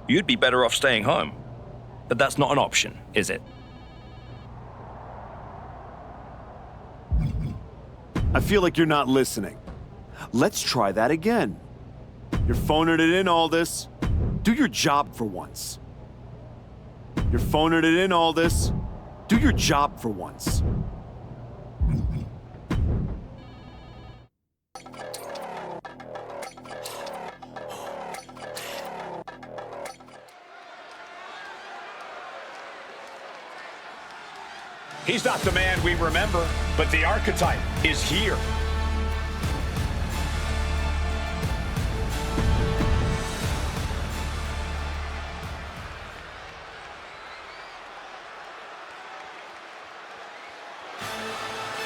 you'd be better off staying home. But that's not an option, is it? I feel like you're not listening. Let's try that again. You're phoning it in, Aldis. Do your job for once. You're phoning it in, Aldis. Do your job for once. He's not the man we remember, but the archetype is here.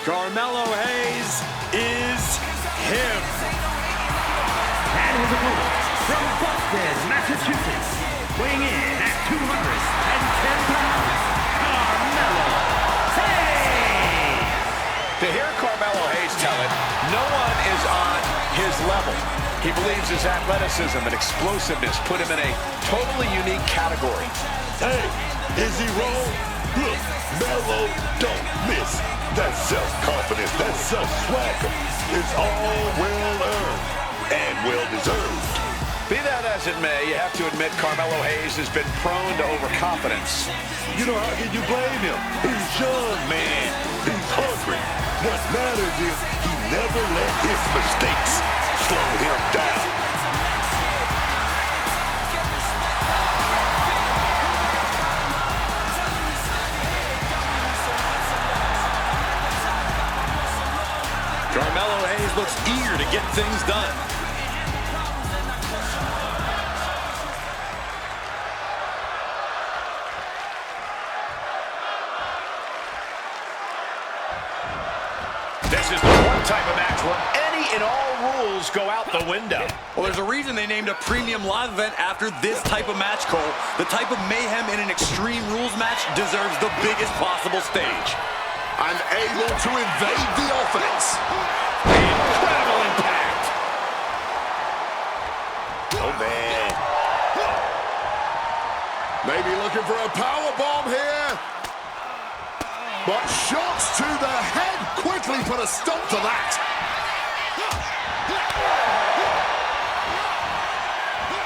Carmelo Hayes is him. And his opponent, from Boston, Massachusetts, weighing in at 210 pounds, Carmelo Hayes. To hear Carmelo Hayes tell it, no one is on his level. He believes his athleticism and explosiveness put him in a totally unique category. Hey, is he wrong? Look, Melo don't miss. That self-confidence, that self-swagger is all well-earned and well-deserved. Be that as it may, you have to admit Carmelo Hayes has been prone to overconfidence. You know, how can you blame him? He's young, man. He's hungry. What matters is he never let his mistakes slow him down. Carmelo Hayes looks eager to get things done. This is the one type of match where any and all rules go out the window. Well, there's a reason they named a premium live event after this type of match, Cole. The type of mayhem in an extreme rules match deserves the biggest possible stage. And able to invade the offense. Incredible impact. Oh, man. Maybe looking for a power bomb here. But shots to the head quickly put a stop to that.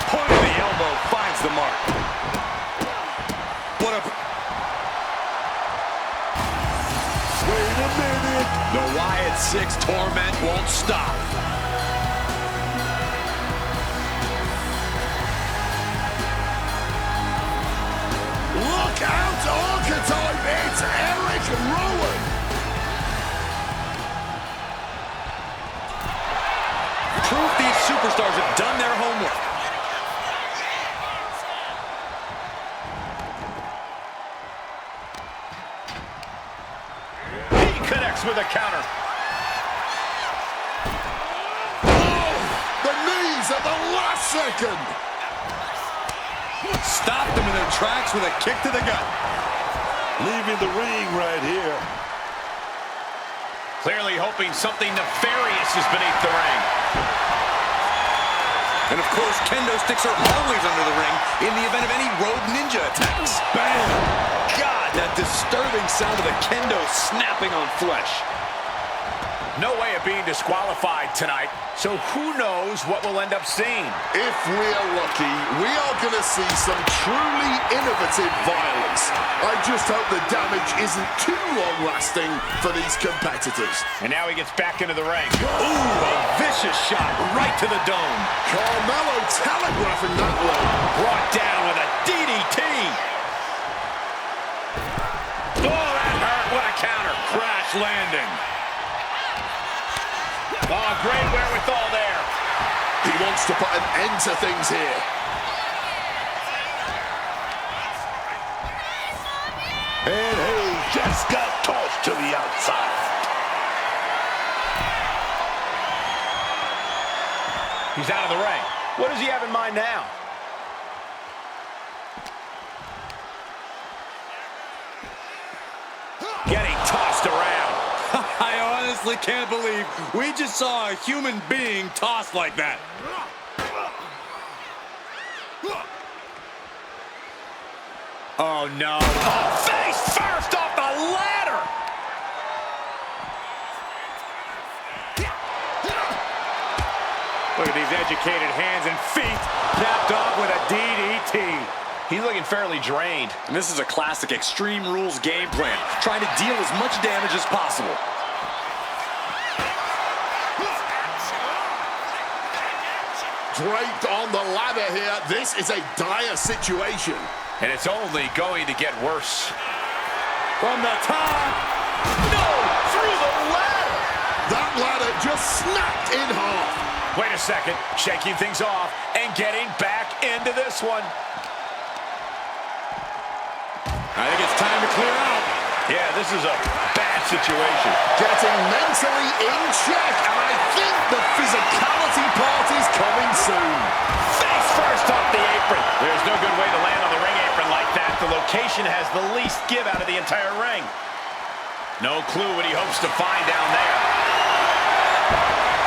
Point of the elbow finds the mark. What a... Wait a minute. The Wyatts 6 torment won't stop. Look out, archetype. It's Eric Rowan. Proof these superstars have done their homework. He connects with a counter. Oh, the knees at the last second. Stopped them in their tracks with a kick to the gut. Leaving the ring right here. Clearly hoping something nefarious is beneath the ring. And of course, kendo sticks are always under the ring in the event of any rogue ninja attacks. Bam! God, that disturbing sound of the kendo snapping on flesh. No way of being disqualified tonight, so who knows what we'll end up seeing. If we're lucky, we are going to see some truly innovative violence. I just hope the damage isn't too long-lasting for these competitors. And now he gets back into the ring. Ooh, a vicious shot right to the dome. Carmelo telegraphing that one. Brought down with a DDT. Oh, that hurt. What a counter. Crash landing. Oh, great wherewithal there. He wants to put an end to things here. And Hayes just got tossed to the outside. He's out of the ring. What does he have in mind now? Getting tossed around. I honestly can't believe we just saw a human being tossed like that. Oh, no. Oh, face first off the ladder. Look at these educated hands and feet, capped off with a DDT. He's looking fairly drained. And this is a classic Extreme Rules game plan, trying to deal as much damage as possible. Draped on the ladder here. This is a dire situation. And it's only going to get worse. From the top. No! Through the ladder! That ladder just snapped in half. Wait a second. Shaking things off and getting back into this one. I think it's time to clear out. Yeah, this is a bad situation. Getting mentally in check, and I think the physicality part is coming soon. Face first off the apron. There's no good way to land on the ring apron like that. The location has the least give out of the entire ring. No clue what he hopes to find down there.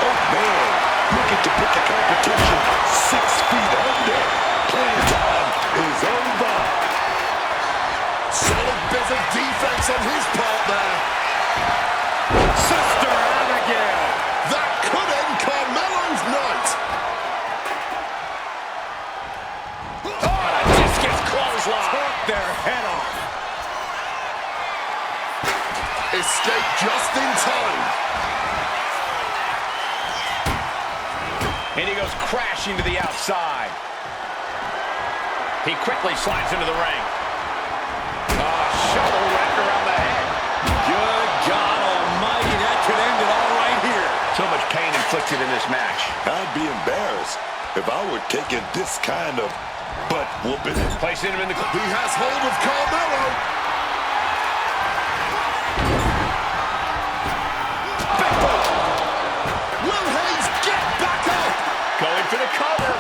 Oh, man. Looking to put the competition 6 feet under. Playing time is over. Solid bit of defense on his part there. Sister Abigail. That could end Carmelo's night. Oh, a discus clothesline. Took their head off. Escape just in time. And he goes crashing to the outside. He quickly slides into the ring. Shovel wrapped around the head. Good God almighty, that could end it all right here. So much pain inflicted in this match. I'd be embarrassed if I were taking this kind of butt whooping. Placing him in the... He has hold of Carmelo. Will Hayes get back up? Going for the cover.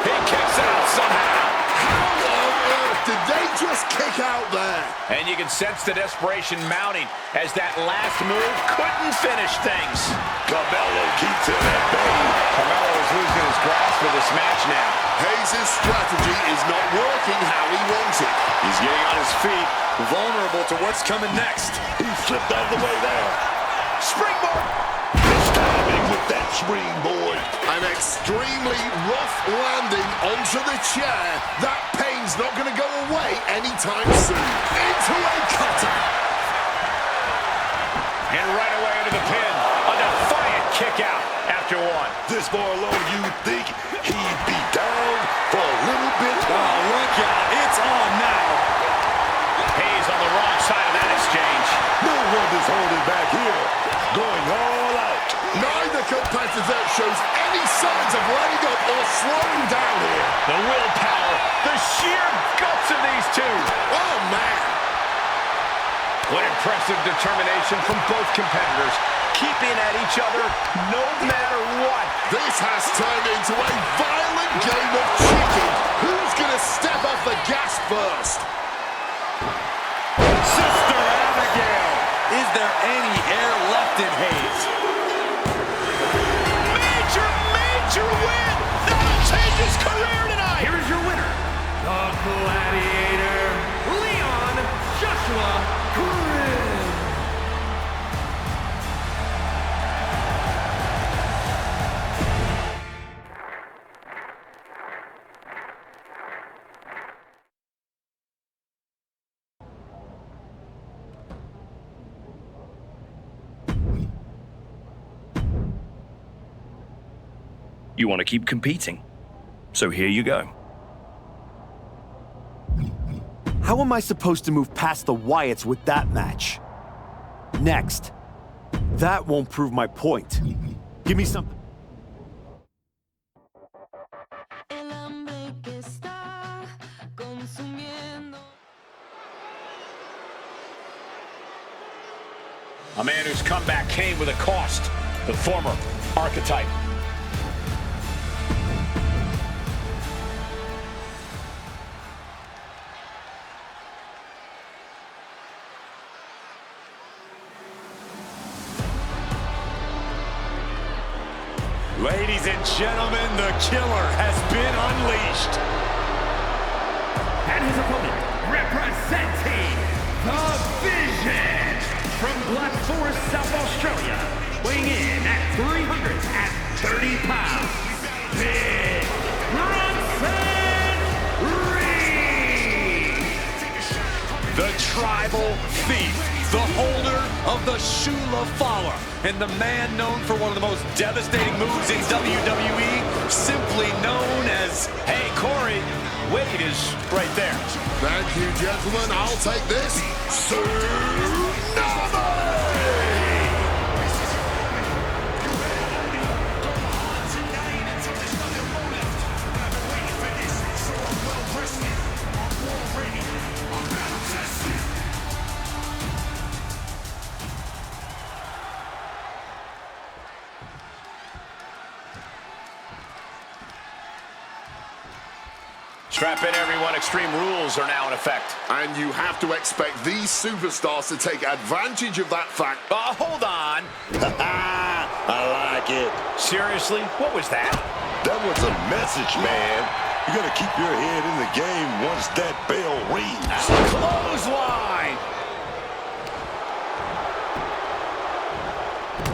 He kicks out somehow. How on earth did they just kick out there? And you can sense the desperation mounting as that last move couldn't finish things. Carmelo keeps it at bay. Carmelo is losing his grasp for this match now. Hayes' strategy is not working how he wants it. He's getting on his feet, vulnerable to what's coming next. He slipped out of the way there. Springboard. His timing with that springboard. An extremely rough landing onto the chair. That pain's not going to go away anytime soon. Into a cutter. And right away into the pin. A defiant kick out after one. This far alone, you think he'd be down for a little bit? Oh, look out. It's on now. Hayes on the wrong side of that exchange. No one is holding back here. Going all out. Neither competitor shows any signs of letting up or slowing down here. The willpower, the sheer guts of these two. Oh, man. What impressive determination from both competitors, keeping at each other no matter what. This has turned into a violent game of chicken. Who's going to step off the gas first? Sister Abigail. Is there any air left in Hayes? Major win! That'll change his career tonight! Here is your winner, the Gladiator, Leon Joshua Green. You want to keep competing. So here you go. How am I supposed to move past the Wyatts with that match? Next. That won't prove my point. Give me something. A man whose comeback came with a cost. The former archetype. Ladies and gentlemen, the killer has been unleashed. his opponent, representing the Vision, from Black Forest, South Australia, weighing in at 330 pounds, Big Bronson Reed. The tribal thief, the holder of the Shula Fowler, and the man known for one of the most devastating moves in WWE, simply known as, Hey, Corey, Wade is right there. Thank you, gentlemen. I'll take this. Tsunami! Strap in, everyone. Extreme rules are now in effect. And you have to expect these superstars to take advantage of that fact. Hold on. I like it. Seriously? What was that? That was a message, man. You gotta keep your head in the game once that bell rings. Clothesline.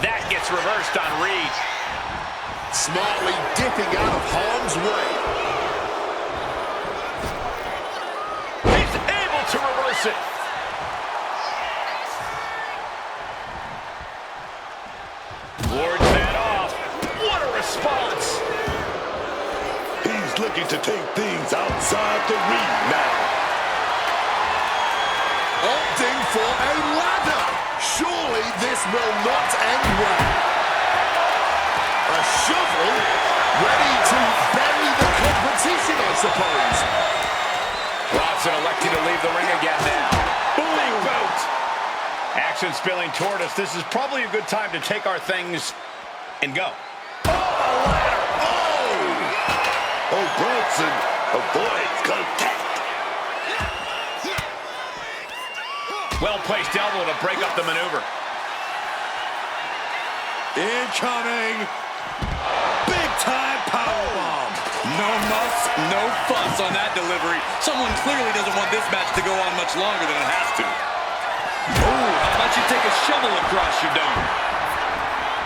That gets reversed on Reed. Smartly dipping out of harm's way. To reverse it. Wards that off. What a response. He's looking to take things outside the ring now. Opting for a ladder. Surely this will not end well. A shovel ready to bury the competition, I suppose. Bronson electing to leave the ring again now. Big boot. Action spilling toward us. This is probably a good time to take our things and go. Oh, a ladder. Oh, Bronson avoids contact. Well-placed elbow to break up the maneuver. incoming, big-time powerbomb. No muss, no fuss on that delivery. Someone clearly doesn't want this match to go on much longer than it has to. Ooh, how about you take a shovel across your dome?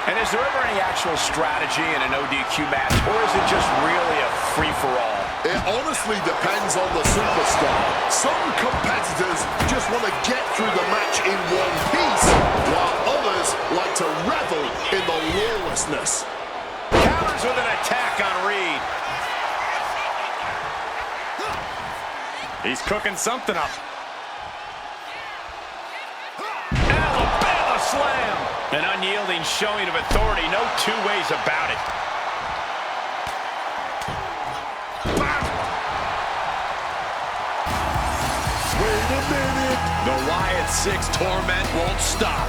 And is there ever any actual strategy in an ODQ match, or is it just really a free-for-all? It honestly depends on the superstar. Some competitors just want to get through the match in one piece, while others like to revel in the lawlessness. Counters with an attack on Reed. He's cooking something up. Alabama slam. An unyielding showing of authority, no two ways about it. Wait a minute. The Wyatts 6 torment won't stop.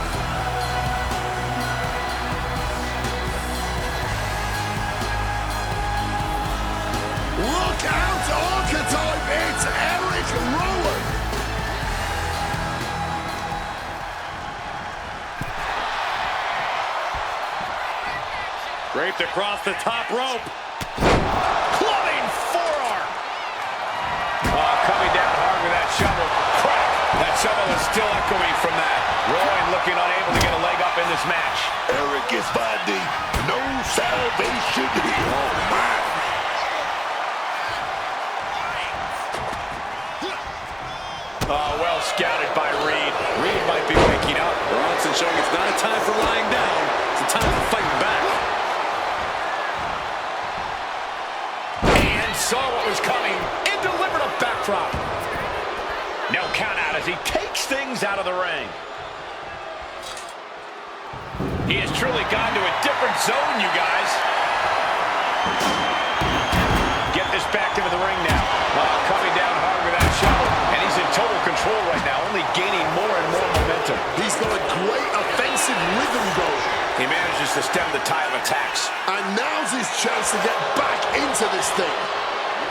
Look out, Archetype! It's Eric Rowan! Draped across the top rope. Clubbing forearm. Coming down hard with that shovel. Crack. That shovel is still echoing from that. Rowan looking unable to get a leg up in this match. Eric is finding no salvation here. Oh, my. Well scouted by Reed. Reed might be waking up. Bronson showing it's not a time for lying down. It's a time for fighting back. And saw what was coming and delivered a backdrop. No count out as he takes things out of the ring. He has truly gone to a different zone, you guys. Get this back into the ring now. Coming down hard with that shovel. And he's in total control right now, only gaining more and more momentum. He's got a great offensive rhythm going. He manages to stem the tide of attacks. And now's his chance to get back into this thing.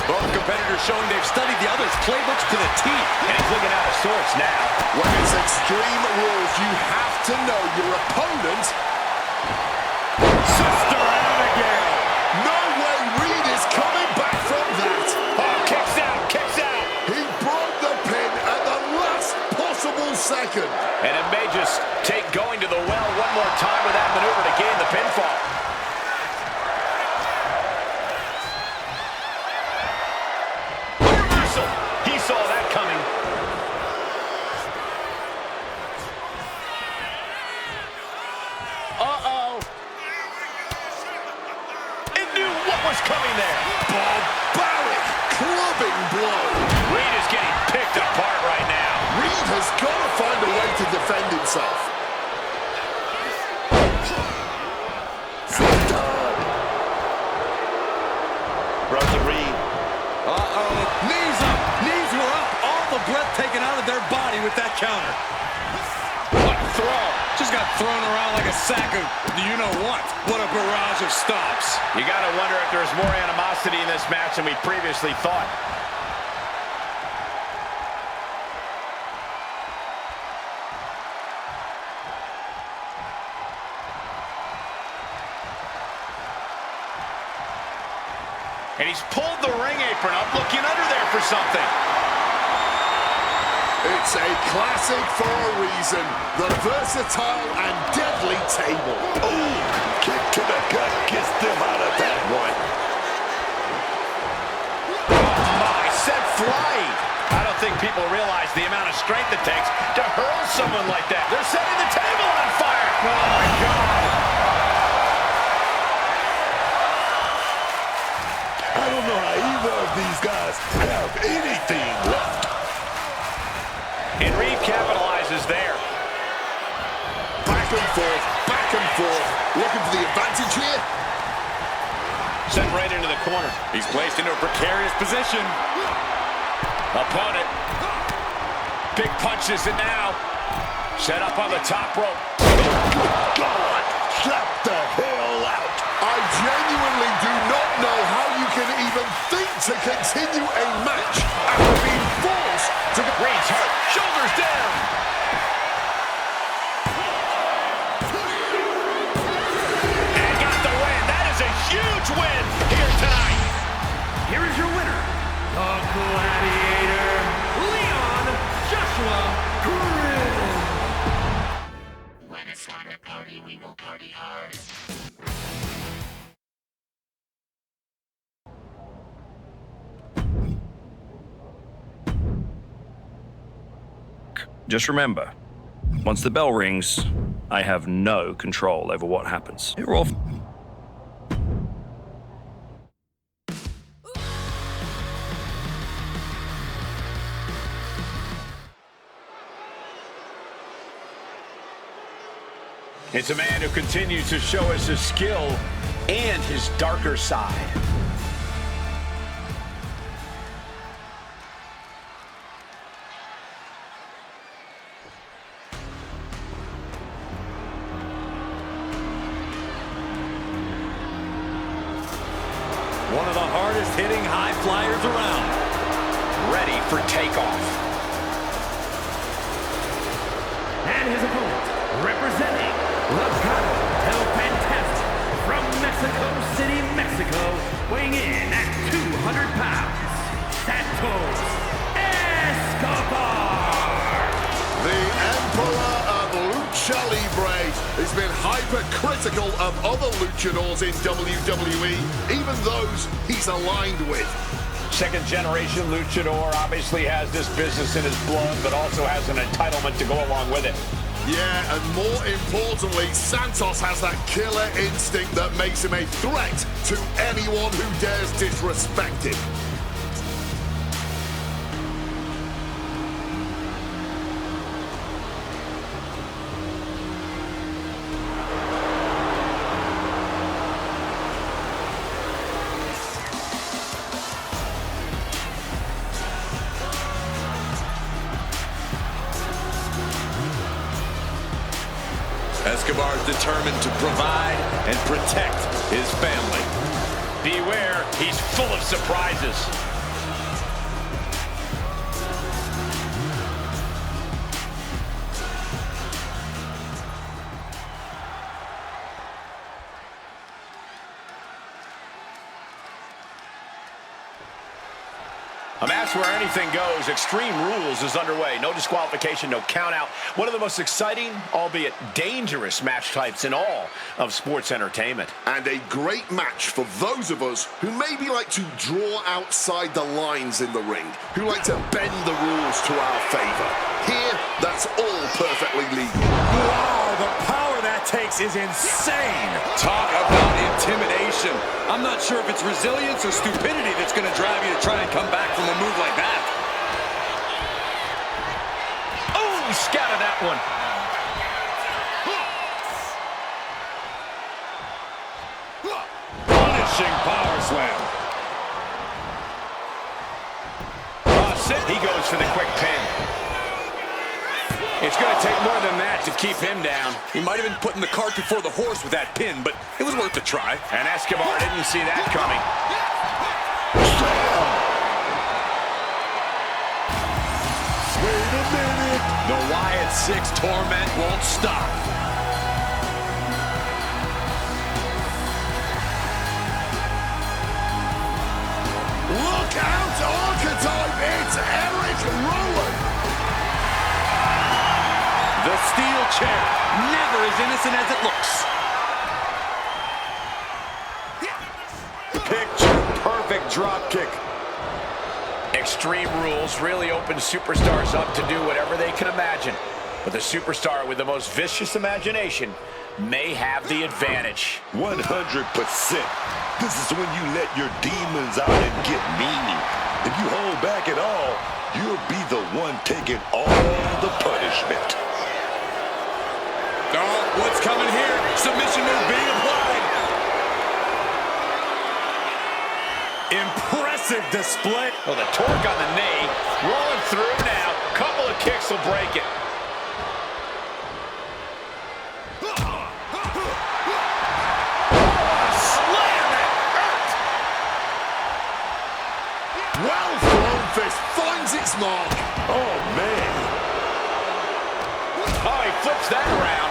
Both competitors showing they've studied the other's playbooks to the teeth. And he's looking out of sorts now. When it's extreme rules, you have to know your opponent. Sister Abigail. No way Reed is coming back from that. Oh, kicks out, kicks out. He broke And it may just take going to the well one more time with that maneuver to gain the pinfall. Reversal. He saw that coming. Uh-oh. It knew what was coming there. Barbaric clubbing blow. Reed is getting picked apart right now. Reed has got to find a way to defend himself. Brother Reed. Uh-oh. Knees up. Knees were up. All the breath taken out of their body with that counter. What a throw. Just got thrown around like a sack of you-know-what. What a barrage of stomps. You got to wonder if there's more animosity in this match than we previously thought. And he's pulled the ring apron up, looking under there for something. It's a classic for a reason. The versatile and deadly table. Oh, kick to the gut gets them out of that one. Oh my, sent flying. I don't think people realize the amount of strength it takes to hurl someone like that. They're setting the table on fire. Oh my God. I don't know how either of these guys have anything left. And Reed capitalizes there. Back and forth, looking for the advantage here. Sent right into the corner. He's placed into a precarious position. Opponent. Big punches it now. Set up on the top rope. God, slap the hell out. I genuinely do not know how you can even think to continue a match after being forced to get... Reed's hurt. Shoulders down. And got the win. That is a huge win here tonight. Here is your winner, the Gladiator, Leon Joshua Green. When it's time to party, we will party hard. Just remember, once the bell rings, I have no control over what happens. You're off. It's a man who continues to show us his skill and his darker side. One of the hardest hitting high flyers around. Ready for takeoff. And his opponent, representing Legado del Fantastic from Mexico City, Mexico, weighing in at 200 pounds, Santos Escobar. The Emperor of Lucha Libre has been hypercritical of other luchadors in WWE, even those he's aligned with. Second generation luchador obviously has this business in his blood, but also has an entitlement to go along with it. Yeah, and more importantly, Santos has that killer instinct that makes him a threat to anyone who dares disrespect him. Escobar is determined to provide and protect his family. Beware, he's full of surprises. A match match where anything goes. Extreme Rules is underway. No disqualification, no count out. One of the most exciting, albeit dangerous match types in all of sports entertainment. And a great match for those of us who maybe like to draw outside the lines in the ring, who like to bend the rules to our favor. Here, that's all perfectly legal. Wow, the power that takes is insane. Talk about intimidation. I'm not sure if it's resilience or stupidity that's going to drive you to try and come back from a move like that. Oh, he scouted that one. Punishing power slam. He goes for the quick pin. It's going to take more than that to keep him down. He might have been putting the cart before the horse with that pin, but it was worth a try. And Escobar didn't see that coming. Wait a minute. The Wyatt 6 torment won't stop. Look out, Archetype. It's Eric Rowan. The steel chair, never as innocent as it looks. Picture-perfect drop kick. Extreme Rules really open superstars up to do whatever they can imagine. But the superstar with the most vicious imagination may have the advantage. 100%. This is when you let your demons out and get mean. If you hold back at all, you'll be the one taking all the punishment. Oh, what's coming here? Submission move being applied. Impressive display. Oh, the torque on the knee. Rolling through now. Couple of kicks will break it. Well thrown fist finds its mark. Oh, man. Oh, he flips that around.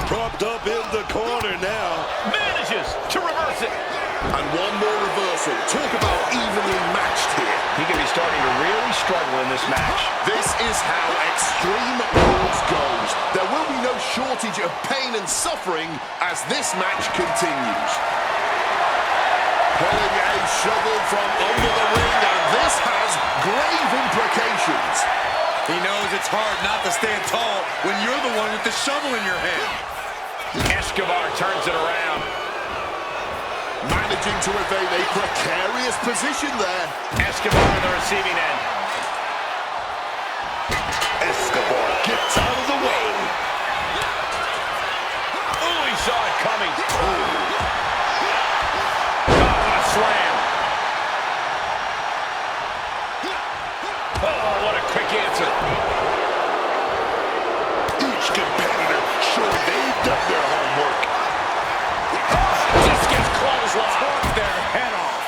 Propped up in the corner now. Manages to reverse it. And one more reversal. Talk about evenly matched here. He could be starting to really struggle in this match. This is how Extreme Rules goes. There will be no shortage of pain and suffering as this match continues. Pulling a shovel from under the ring, and this has grave implications. He knows it's hard not to stand tall when you're the one with the shovel in your hand. Escobar turns it around. Managing to evade a precarious position there. Escobar on the receiving end. Escobar gets out of the way. Oh, he saw it coming. Oh, what a slam. Oh, what a quick answer. Each competitor showing they've done their homework. Just gets clothesline. Took their head off.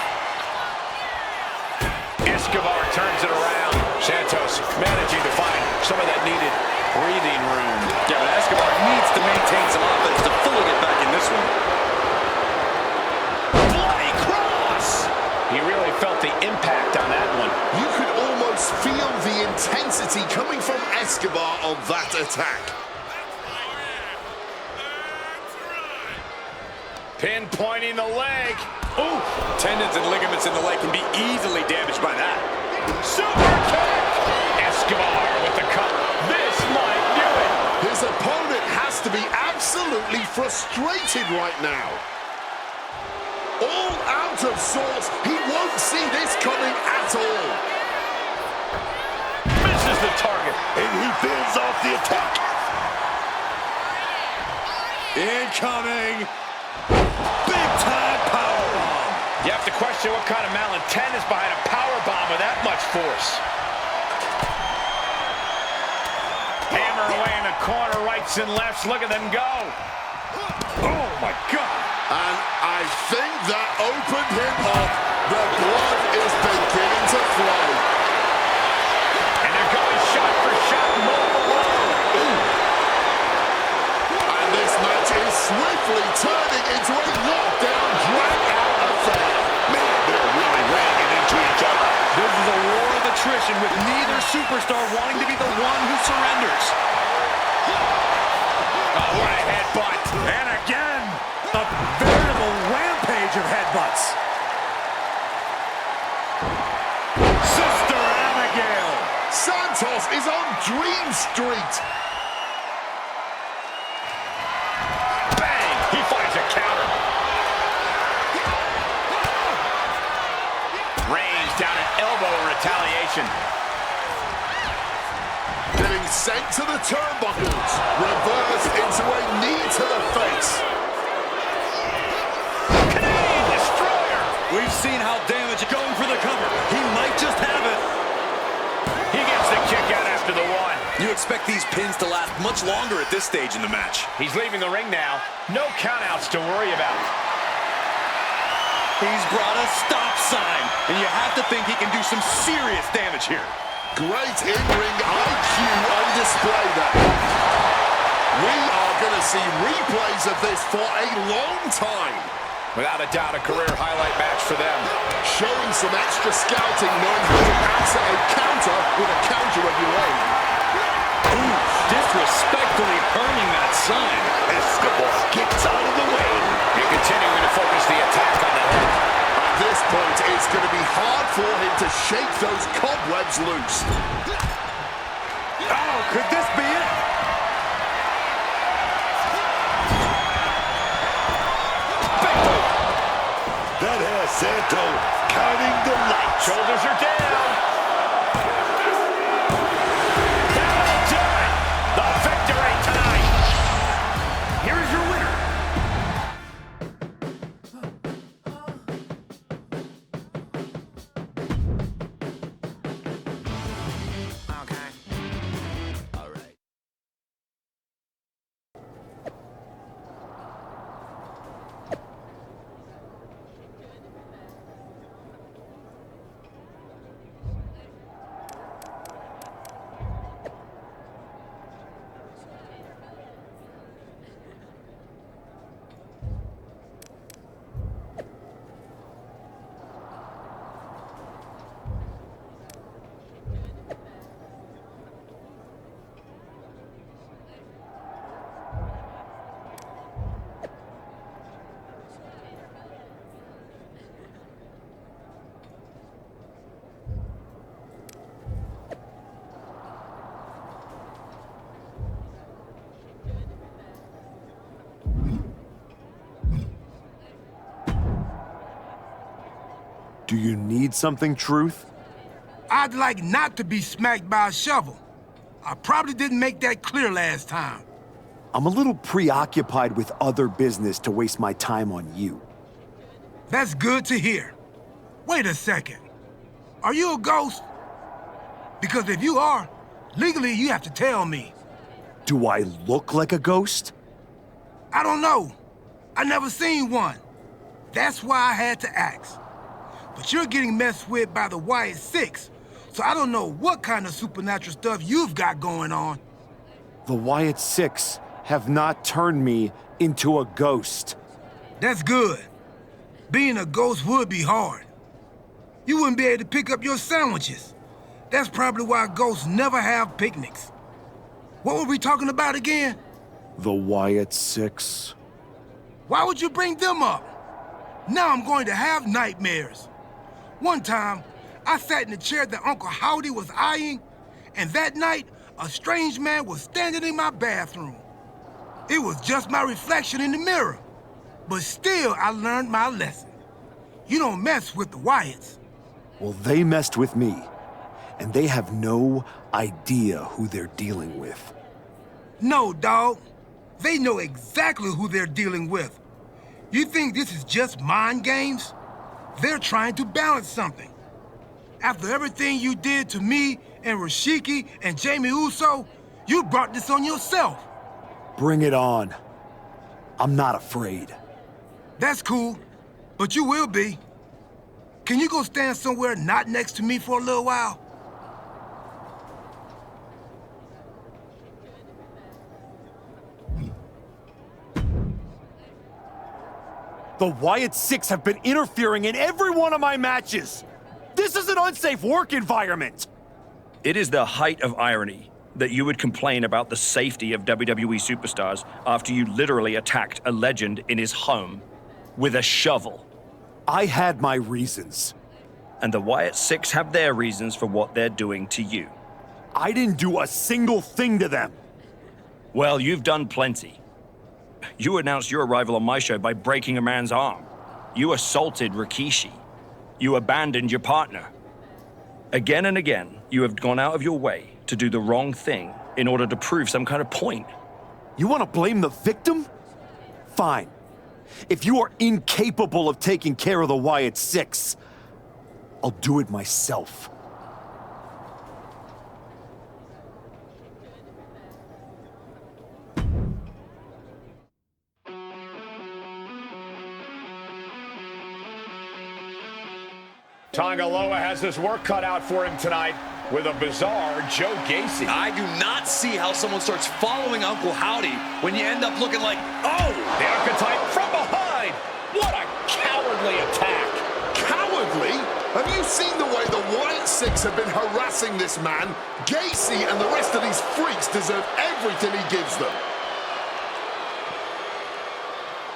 Escobar turns it around. Santos managing to find some of that needed breathing room. Yeah, but Escobar needs to maintain some offense to fully get back in this one. Bloody cross! He really felt the impact on that one. You could almost feel the intensity coming from Escobar on that attack. Pinpointing the leg. Ooh, tendons and ligaments in the leg can be easily damaged by that. Super kick! Escobar with the cover. This might do it. His opponent has to be absolutely frustrated right now. All out of sorts. He won't see this coming at all. Misses the target. And he fends off the attack. Incoming. Big time powerbomb. You have to question what kind of malintent is behind a powerbomb with that much force. Hammer away in the corner, rights and lefts. Look at them go. Oh, my God. And I think that opened him up. The blood is beginning to flow. And they're going shot for shot, low below. And this match is swiftly turning into a knockdown, drag-out is on Dream Street. Bang! He finds a counter. Reigns down an elbow in retaliation. Getting sent to the turnbuckles. Reversed into a knee to the face. Canadian Destroyer! We've seen how damaging going for the cover. He might just have it. He gets the kick out after the one. You expect these pins to last much longer at this stage in the match. He's leaving the ring now. No countouts to worry about. He's brought a stop sign, and you have to think he can do some serious damage here. Great in-ring IQ on display there. We are going to see replays of this for a long time. Without a doubt, a career highlight match for them. Showing some extra scouting, knowing how to answer a counter with a counter of your own. Ooh, disrespectfully burning that sign. Escobar gets out of the way. You're continuing to focus the attack on the head. At this point, it's going to be hard for him to shake those cobwebs loose. Oh, could this be it? That has Santo counting the lights. Shoulders are down. That'll do it. The victory tonight. Here is your winner, Do you need something, Truth? I'd like not to be smacked by a shovel. I probably didn't make that clear last time. I'm a little preoccupied with other business to waste my time on you. That's good to hear. Wait a second. Are you a ghost? Because if you are, legally you have to tell me. Do I look like a ghost? I don't know. I never seen one. That's why I had to ask. But you're getting messed with by the Wyatts 6, so I don't know what kind of supernatural stuff you've got going on. The Wyatts 6 have not turned me into a ghost. That's good. Being a ghost would be hard. You wouldn't be able to pick up your sandwiches. That's probably why ghosts never have picnics. What were we talking about again? The Wyatts 6. Why would you bring them up? Now I'm going to have nightmares. One time, I sat in the chair that Uncle Howdy was eyeing, and that night, a strange man was standing in my bathroom. It was just my reflection in the mirror. But still, I learned my lesson. You don't mess with the Wyatts. Well, they messed with me, and they have no idea who they're dealing with. No, dawg. They know exactly who they're dealing with. You think this is just mind games? They're trying to balance something. After everything you did to me and Rashiki and Jamie Uso, you brought this on yourself. Bring it on. I'm not afraid. That's cool, but you will be. Can you go stand somewhere not next to me for a little while? The Wyatts 6 have been interfering in every one of my matches. This is an unsafe work environment. It is the height of irony that you would complain about the safety of WWE superstars after you literally attacked a legend in his home with a shovel. I had my reasons. And the Wyatts 6 have their reasons for what they're doing to you. I didn't do a single thing to them. Well, you've done plenty. You announced your arrival on my show by breaking a man's arm. You assaulted Rikishi. You abandoned your partner. Again and again, you have gone out of your way to do the wrong thing in order to prove some kind of point. You want to blame the victim? Fine. If you are incapable of taking care of the Wyatt Six, I'll do it myself. Tongaloa has his work cut out for him tonight with a bizarre Joe Gacy. I do not see how someone starts following Uncle Howdy when you end up looking like, oh! The archetype from behind. What a cowardly attack. Cowardly? Have you seen the way the Wyatt Six have been harassing this man? Gacy and the rest of these freaks deserve everything he gives them.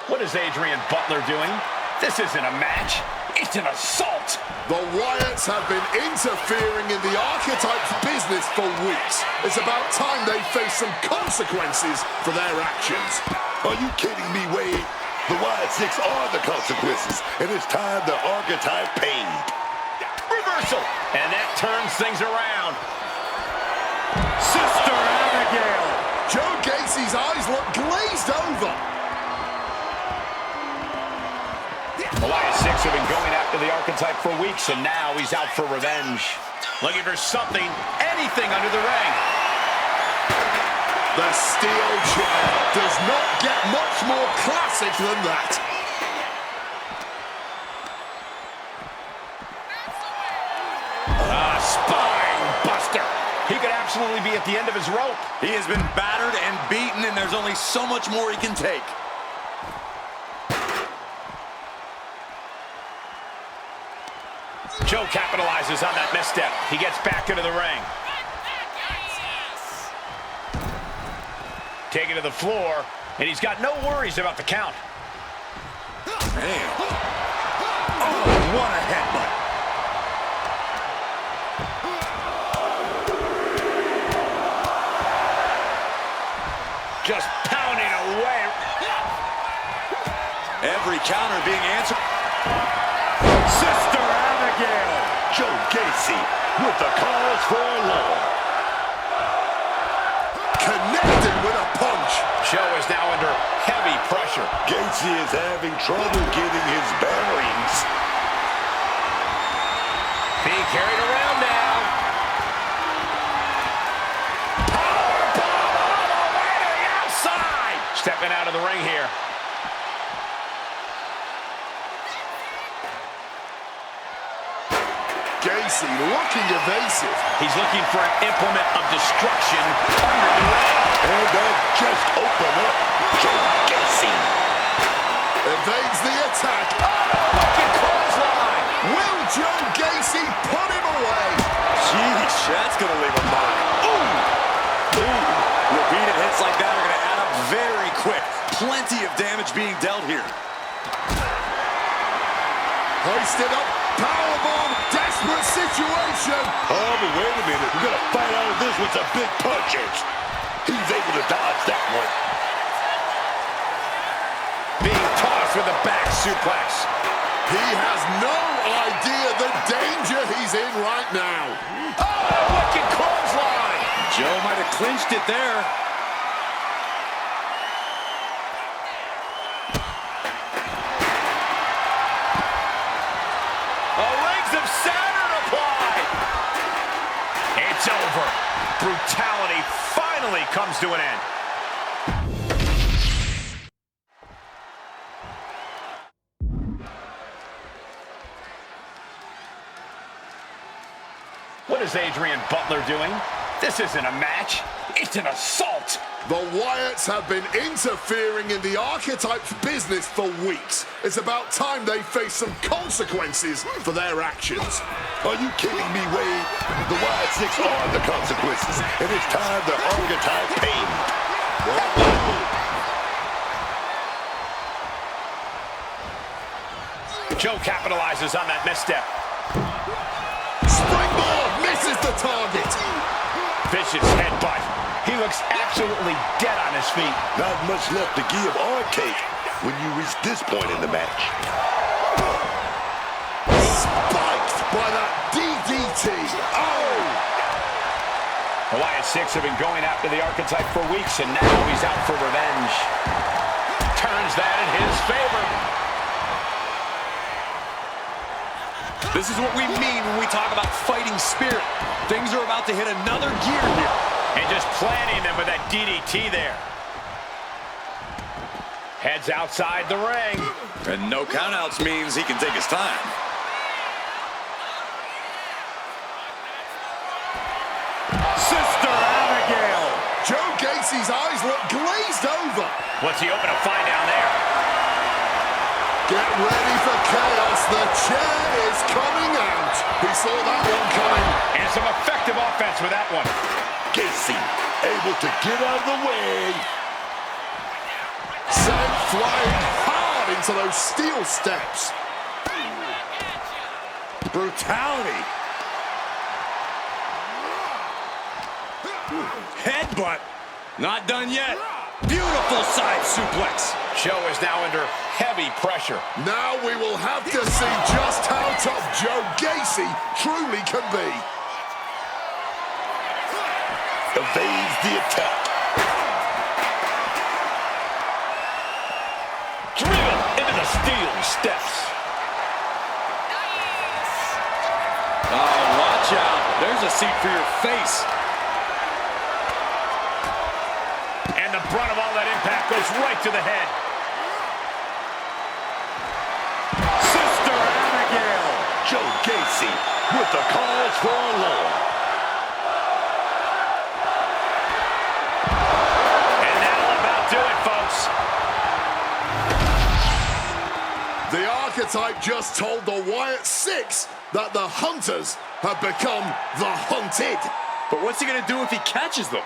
What is Adrian Butler doing? This isn't a match. It's an assault. The Wyatts have been interfering in the archetype's business for weeks. It's about time they face some consequences for their actions. Are you kidding me, Wade? The Wyatt Six are the consequences, and it's time the archetype paid. Reversal. And that turns things around. Sister Abigail. Joe Gacy's eyes look glazed over. The Wyatt Six have been going after the archetype for weeks, and now he's out for revenge. Looking for something, anything under the ring. The steel chair does not get much more classic than that. Spine buster. He could absolutely be at the end of his rope. He has been battered and beaten, and there's only so much more he can take. Joe capitalizes on that misstep. He gets back into the ring. Taken to the floor, and he's got no worries about the count. Man. Oh, what a headbutt. Just pounding away. Every counter being answered. Sister Abigail. Joe Gacy with the cause for alarm. Connected with a punch. Joe is now under heavy pressure. Gacy is having trouble getting his bearings. Being carried around now. Powerbomb all the way to the outside. Stepping out of the ring here. Gacy looking evasive. He's looking for an implement of destruction under the ring. And that just opened up. Joe Gacy evades the attack. Oh, looking clothesline. Will Joe Gacy put him away? Jeez, that's going to leave a mark. Ooh. Repeated hits like that are going to add up very quick. Plenty of damage being dealt here. Hoisted up. Powerbomb. Desperate situation. Oh, but wait a minute. We're going to fight out of this with some big punches. He's able to dodge that one. Being tossed with a back suplex. He has no idea the danger he's in right now. Oh, wicked clothesline. Joe might have clinched it there. It's over. Brutality finally comes to an end. What is Adrian Butler doing? This isn't a match. It's an assault. The Wyatts have been interfering in the archetype's business for weeks. It's about time they face some consequences for their actions. Are you kidding me, Wade? The Wyatt Six are the consequences, and it's time the archetype paid. Joe capitalizes on that misstep. Springboard misses the target. Vicious headbutt. He looks absolutely dead on his feet. Not much left to give or take when you reach this point in the match. Spiked by that DDT. Oh! Wyatts 6 have been going after the archetype for weeks, and now he's out for revenge. Turns that in his favor. This is what we mean when we talk about fighting spirit. Things are about to hit another gear here. And just planting them with that DDT there. Heads outside the ring. And no countouts means he can take his time. Sister Abigail. Joe Gacy's eyes look glazed over. What's he hoping to find down there? Get ready for chaos. The chair is coming out. He saw that one coming. And some effective offense with that one. Gacy able to get out of the way. Sent flying hard into those steel steps. Brutality. Headbutt. Not done yet. Beautiful side suplex. Joe is now under heavy pressure. Now we will have to see just how tough Joe Gacy truly can be. Evades the attack. Driven into the steel steps. Oh, watch out. There's a seat for your face. And the brunt of all that impact goes right to the head. Sister Abigail. Joe Gacy with the cause for alarm. And that'll about do it, folks. The archetype just told the Wyatts 6 that the hunters have become the hunted. But what's he going to do if he catches them?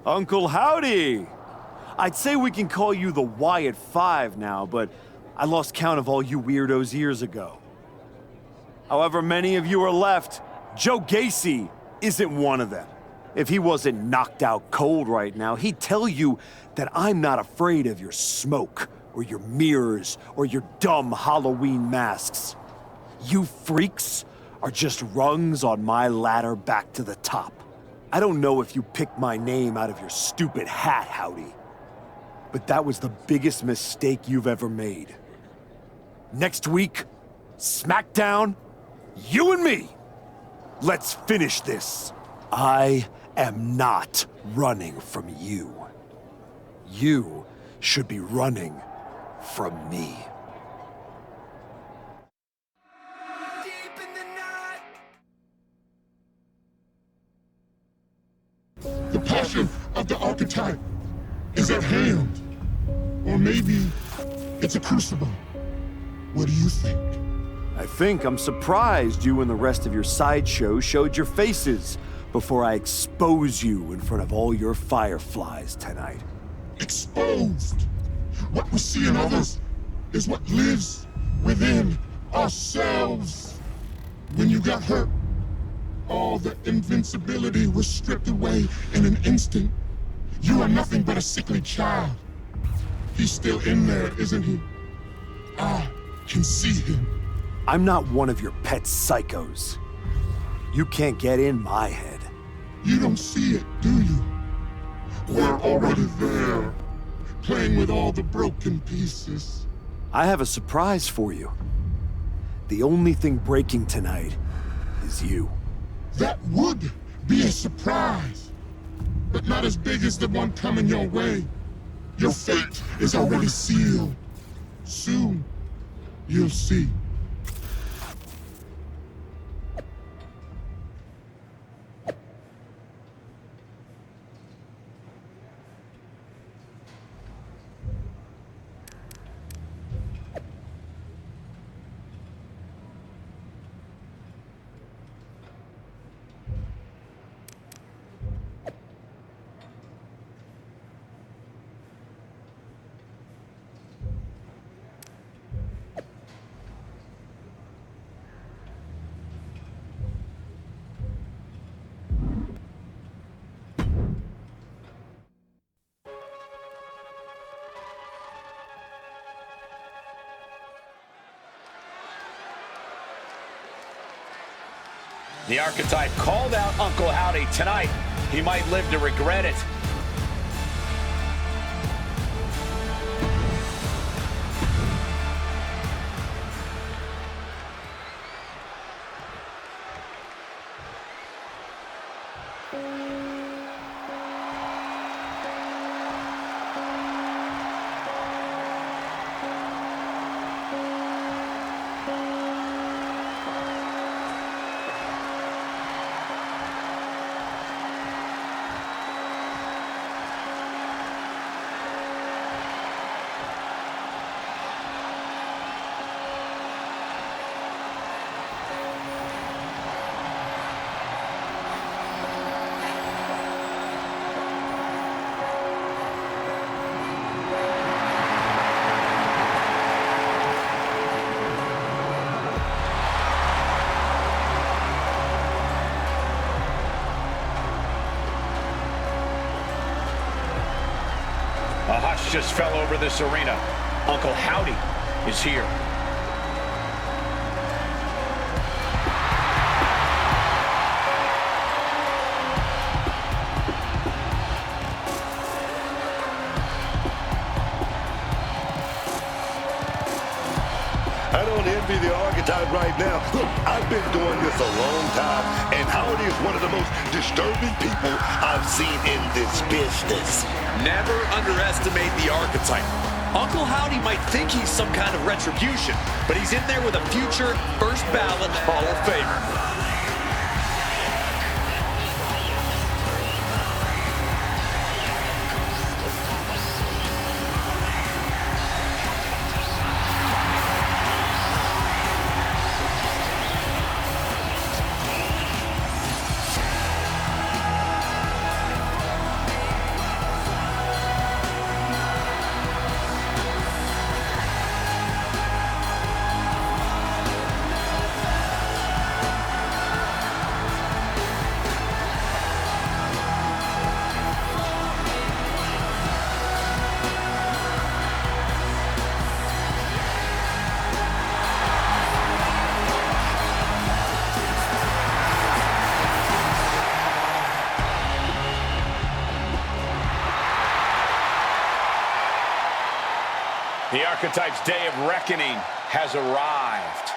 Uncle Howdy! I'd say we can call you the Wyatt 5 now, but I lost count of all you weirdos years ago. However many of you are left, Joe Gacy isn't one of them. If he wasn't knocked out cold right now, he'd tell you that I'm not afraid of your smoke, or your mirrors, or your dumb Halloween masks. You freaks are just rungs on my ladder back to the top. I don't know if you picked my name out of your stupid hat, Howdy, but that was the biggest mistake you've ever made. Next week, SmackDown, you and me. Let's finish this. I am not running from you. You should be running from me. The passion of the archetype is at hand. Or maybe it's a crucible. What do you think? I think I'm surprised you and the rest of your sideshow showed your faces before I expose you in front of all your fireflies tonight. Exposed. What we see in others is what lives within ourselves. When you got hurt, all the invincibility was stripped away in an instant. You are nothing but a sickly child. He's still in there, isn't he? I can see him. I'm not one of your pet psychos. You can't get in my head. You don't see it, do you? We're already there, playing with all the broken pieces. I have a surprise for you. The only thing breaking tonight is you. That would be a surprise, but not as big as the one coming your way. Your fate is already sealed. Soon, you'll see. The Archetype called out Uncle Howdy tonight. He might live to regret it. A hush just fell over this arena. Uncle Howdy is here. I don't envy the Archetype right now. Look, I've been doing this a long time, and Howdy is one of the most disturbing people I've seen in this business. Never underestimate the Archetype. Uncle Howdy might think he's some kind of retribution, but he's in there with a future first ballot Hall of Famer. The Archetype's day of reckoning has arrived.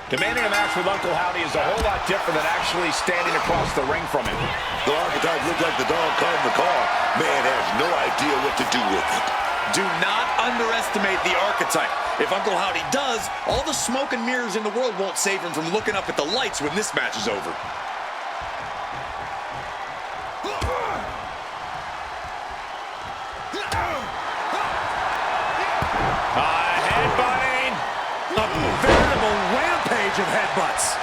Demanding a match with Uncle Howdy is a whole lot different than actually standing across the ring from him. The Archetype looked like the dog caught in the car. Man has no idea what to do with it. Do not underestimate the Archetype. If Uncle Howdy does, all the smoke and mirrors in the world won't save him from looking up at the lights when this match is over. Headbutting. A veritable rampage of headbutts.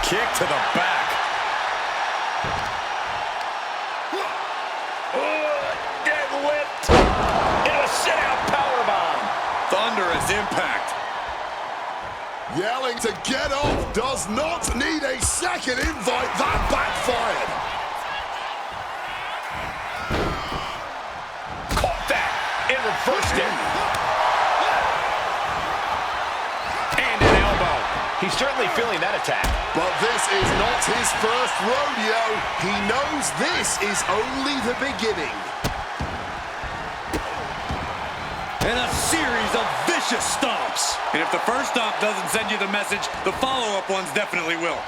Kick to the back. Deadlift. Into a sit-out powerbomb. Thunderous impact. Yelling to get off does not need a second invite. That backfired. Caught that and reversed it. And an elbow. He's certainly feeling that attack. But this is not his first rodeo. He knows this is only the beginning. And a series of vicious stomps. And if the first stomp doesn't send you the message, the follow-up ones definitely will.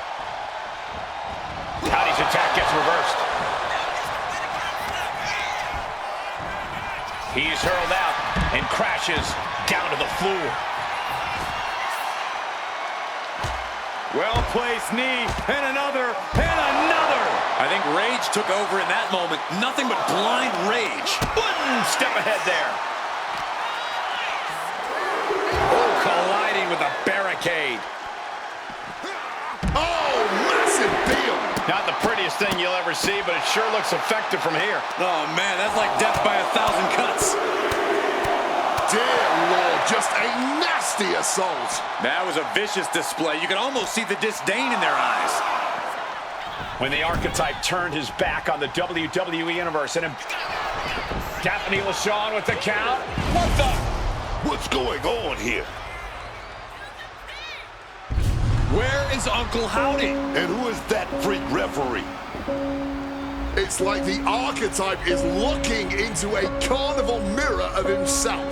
Howdy's attack gets reversed. He's hurled out and crashes down to the floor. Well-placed knee, and another, and another. I think rage took over in that moment. Nothing but blind rage. One step ahead there. Oh, colliding with a barricade. Oh, massive prettiest thing you'll ever see, but it sure looks effective from here. Oh, man, that's like death by 1,000 cuts. Dear Lord, just a nasty assault. That was a vicious display. You can almost see the disdain in their eyes. When the archetype turned his back on the WWE Universe and Stephanie LaShawn with the count. What the? What's going on here? Where is Uncle Howdy? And who is that freak referee? It's like the archetype is looking into a carnival mirror of himself.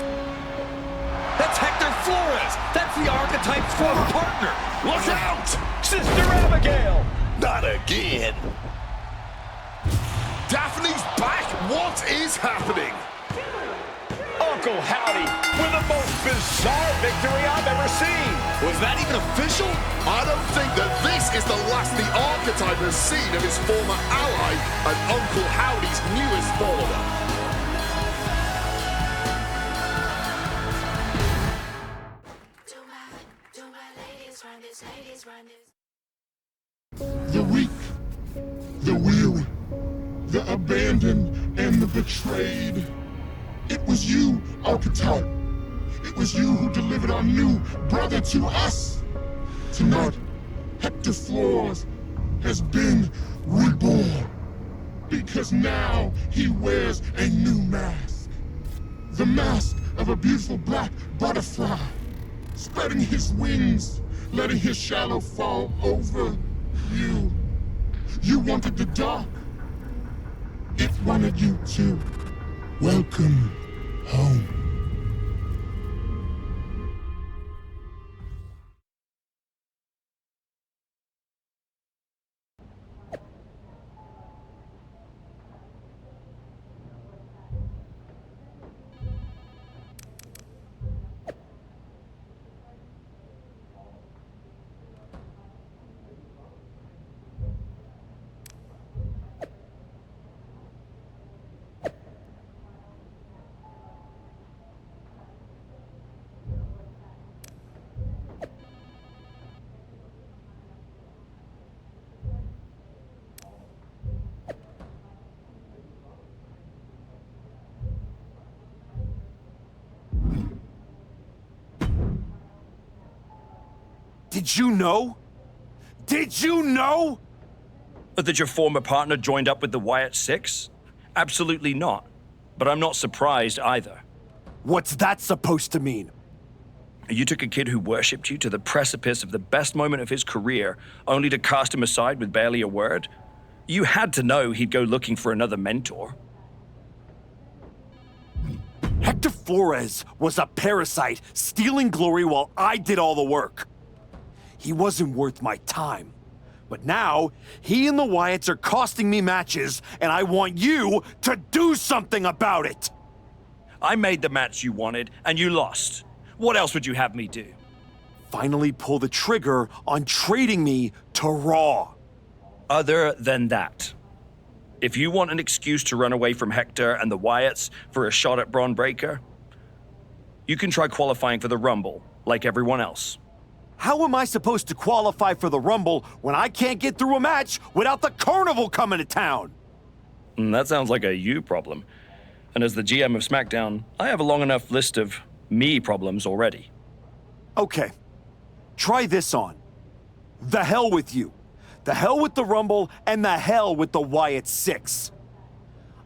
That's Hector Flores. That's the archetype's former partner. Look out! Sister Abigail! Not again. Daphne's back. What is happening? Uncle Howdy with the most bizarre victory I've ever seen. Was that even official? I don't think that this is the last the archetype has seen of his former ally and Uncle Howdy's newest follower. The weak, the weary, the abandoned, and the betrayed. It was you, archetype. It was you who delivered our new brother to us. Tonight, Hector Flores has been reborn. Because now he wears a new mask. The mask of a beautiful black butterfly, spreading his wings, letting his shadow fall over you. You wanted the dark. It wanted you too. Welcome home. Did you know? Did you know? That your former partner joined up with the Wyatt Six? Absolutely not. But I'm not surprised either. What's that supposed to mean? You took a kid who worshipped you to the precipice of the best moment of his career, only to cast him aside with barely a word? You had to know he'd go looking for another mentor. Hector Flores was a parasite, stealing glory while I did all the work. He wasn't worth my time. But now, he and the Wyatts are costing me matches, and I want you to do something about it! I made the match you wanted, and you lost. What else would you have me do? Finally pull the trigger on trading me to Raw. Other than that, if you want an excuse to run away from Hector and the Wyatts for a shot at Braun Breaker, you can try qualifying for the Rumble, like everyone else. How am I supposed to qualify for the Rumble when I can't get through a match without the Carnival coming to town? That sounds like a you problem. And as the GM of SmackDown, I have a long enough list of me problems already. Okay, try this on. The hell with you. The hell with the Rumble, and the hell with the Wyatt Six.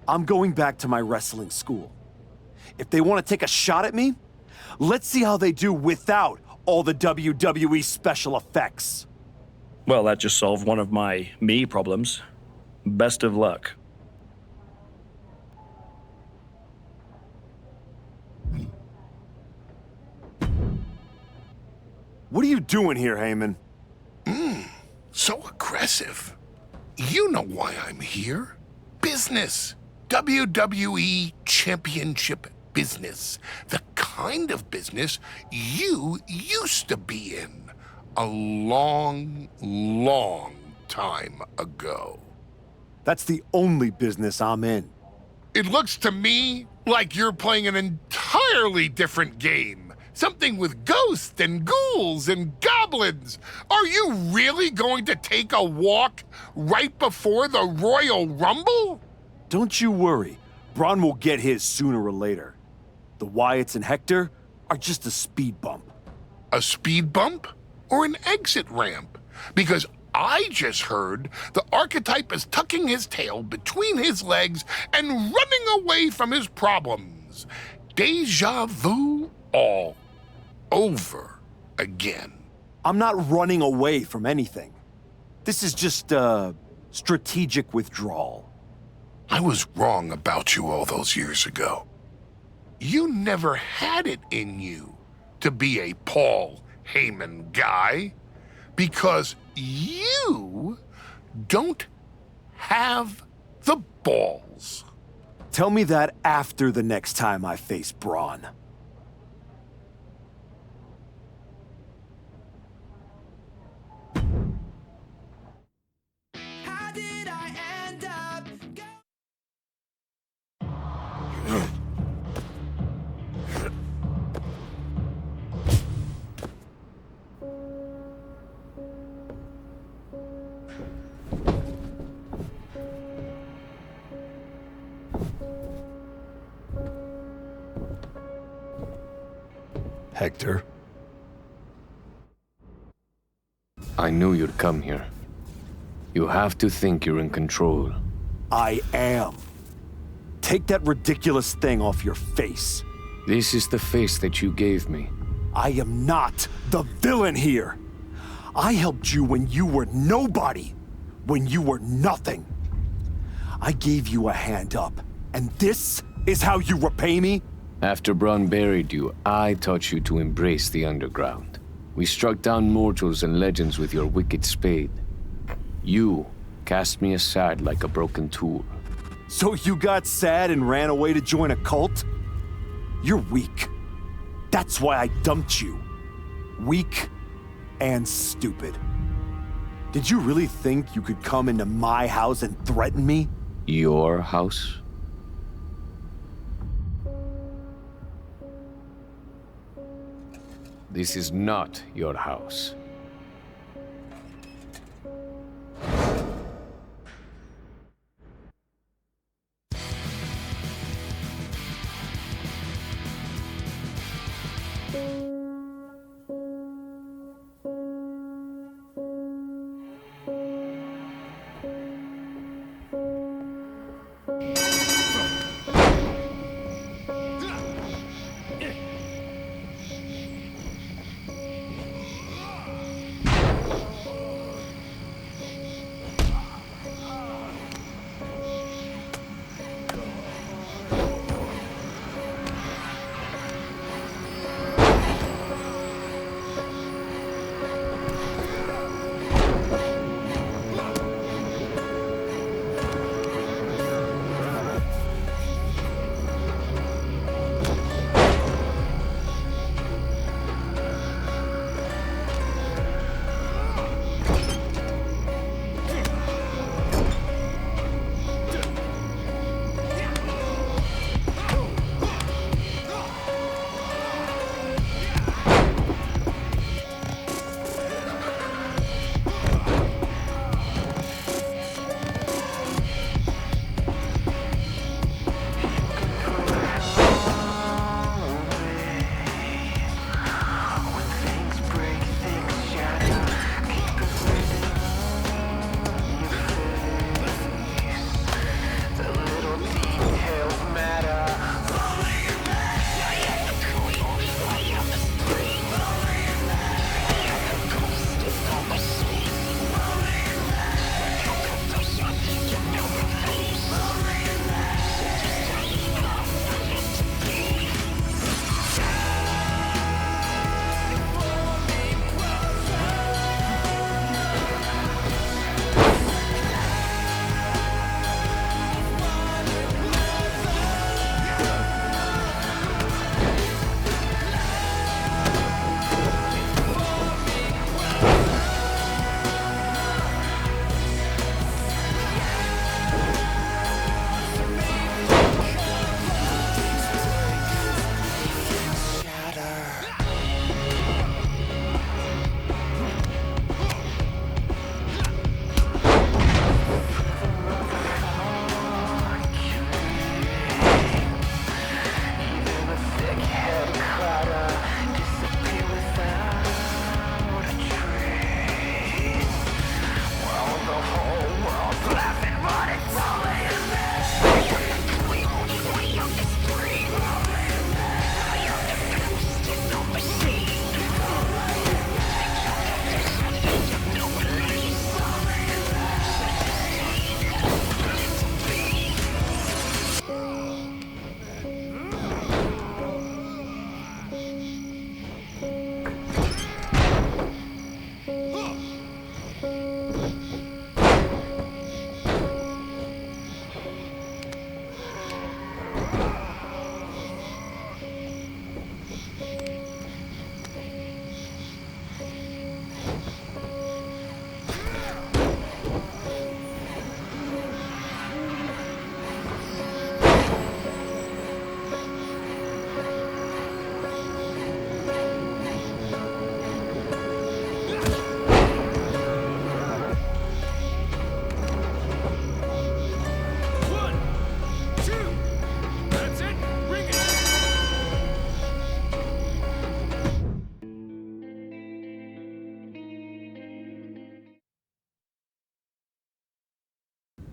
I'm going back to my wrestling school. If they want to take a shot at me, let's see how they do without all the WWE special effects. Well, that just solved one of my me problems. Best of luck. What are you doing here, Heyman? So aggressive. You know why I'm here. Business. WWE Championship business. The kind of business you used to be in a long, long time ago. That's the only business I'm in. It looks to me like you're playing an entirely different game Something with ghosts and ghouls and goblins. Are you really going to take a walk right before the Royal Rumble? Don't you worry. Braun will get his sooner or later. The Wyatts and Hector are just a speed bump. A speed bump or an exit ramp? Because I just heard the archetype is tucking his tail between his legs and running away from his problems. Deja vu all over again. I'm not running away from anything. This is just a strategic withdrawal. I was wrong about you all those years ago. You never had it in you to be a Paul Heyman guy because you don't have the balls. Tell me that after the next time I face Braun. How did I end up? Hector? I knew you'd come here. You have to think you're in control. I am. Take that ridiculous thing off your face. This is the face that you gave me. I am not the villain here. I helped you when you were nobody, when you were nothing. I gave you a hand up, and this is how you repay me? After Braun buried you, I taught you to embrace the underground. We struck down mortals and legends with your wicked spade. You cast me aside like a broken tool. So you got sad and ran away to join a cult? You're weak. That's why I dumped you. Weak and stupid. Did you really think you could come into my house and threaten me? Your house? This is not your house.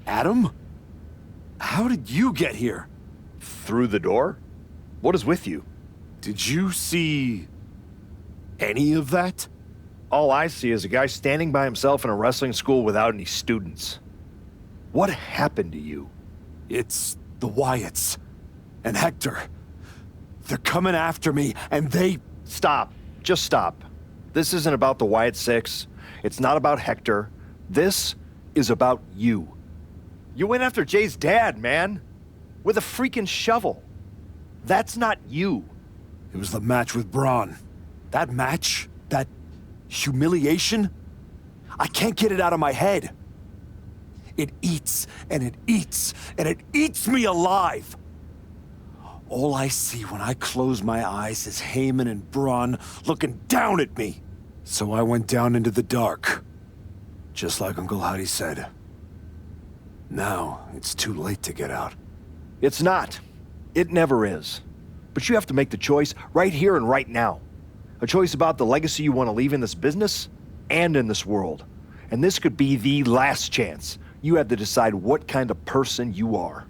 Adam? How did you get here? Through the door? What is with you? Did you see any of that? All I see is a guy standing by himself in a wrestling school without any students. What happened to you? It's the Wyatts and Hector. They're coming after me, and they... Stop. Just stop. This isn't about the Wyatt Six. It's not about Hector. This is about you. You went after Jay's dad, man. With a freaking shovel. That's not you. It was the match with Braun. That match, that humiliation, I can't get it out of my head. It eats, and it eats, and it eats me alive. All I see when I close my eyes is Heyman and Braun looking down at me. So I went down into the dark, just like Uncle Howdy said. Now, it's too late to get out. It's not. It never is. But you have to make the choice right here and right now. A choice about the legacy you want to leave in this business and in this world. And this could be the last chance. You have to decide what kind of person you are.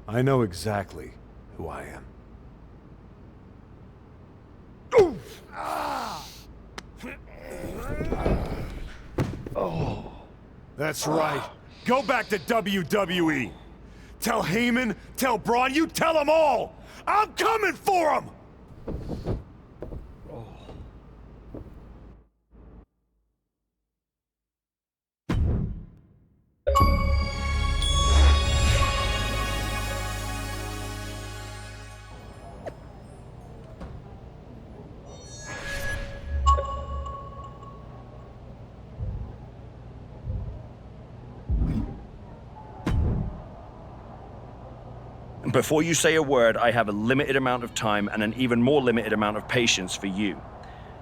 I know exactly who I am. Oh. That's right. Go back to WWE. Tell Heyman, tell Braun, you tell them all! I'm coming for them! Before you say a word, I have a limited amount of time and an even more limited amount of patience for you.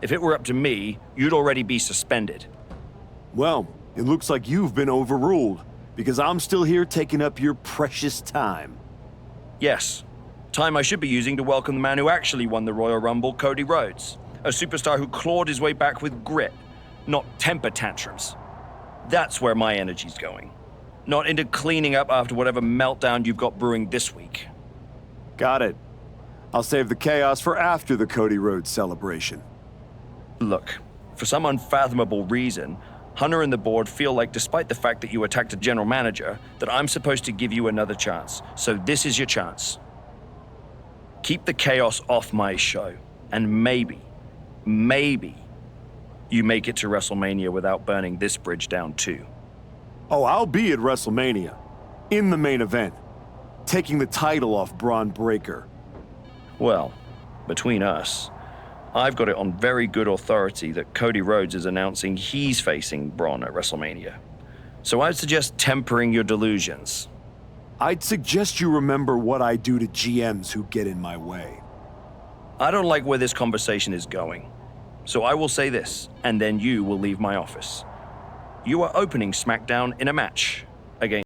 If it were up to me, you'd already be suspended. Well, it looks like you've been overruled, because I'm still here taking up your precious time. Yes. Time I should be using to welcome the man who actually won the Royal Rumble, Cody Rhodes. A superstar who clawed his way back with grit, not temper tantrums. That's where my energy's going. Not into cleaning up after whatever meltdown you've got brewing this week. Got it. I'll save the chaos for after the Cody Rhodes celebration. Look, for some unfathomable reason, Hunter and the board feel like despite the fact that you attacked a general manager, that I'm supposed to give you another chance. So this is your chance. Keep the chaos off my show, and maybe, you make it to WrestleMania without burning this bridge down too. Oh, I'll be at WrestleMania, in the main event, taking the title off Braun Breaker. Well, between us, I've got it on very good authority that Cody Rhodes is announcing he's facing Braun at WrestleMania. So I'd suggest tempering your delusions. I'd suggest you remember what I do to GMs who get in my way. I don't like where this conversation is going. So I will say this, and then you will leave my office. You are opening SmackDown in a match against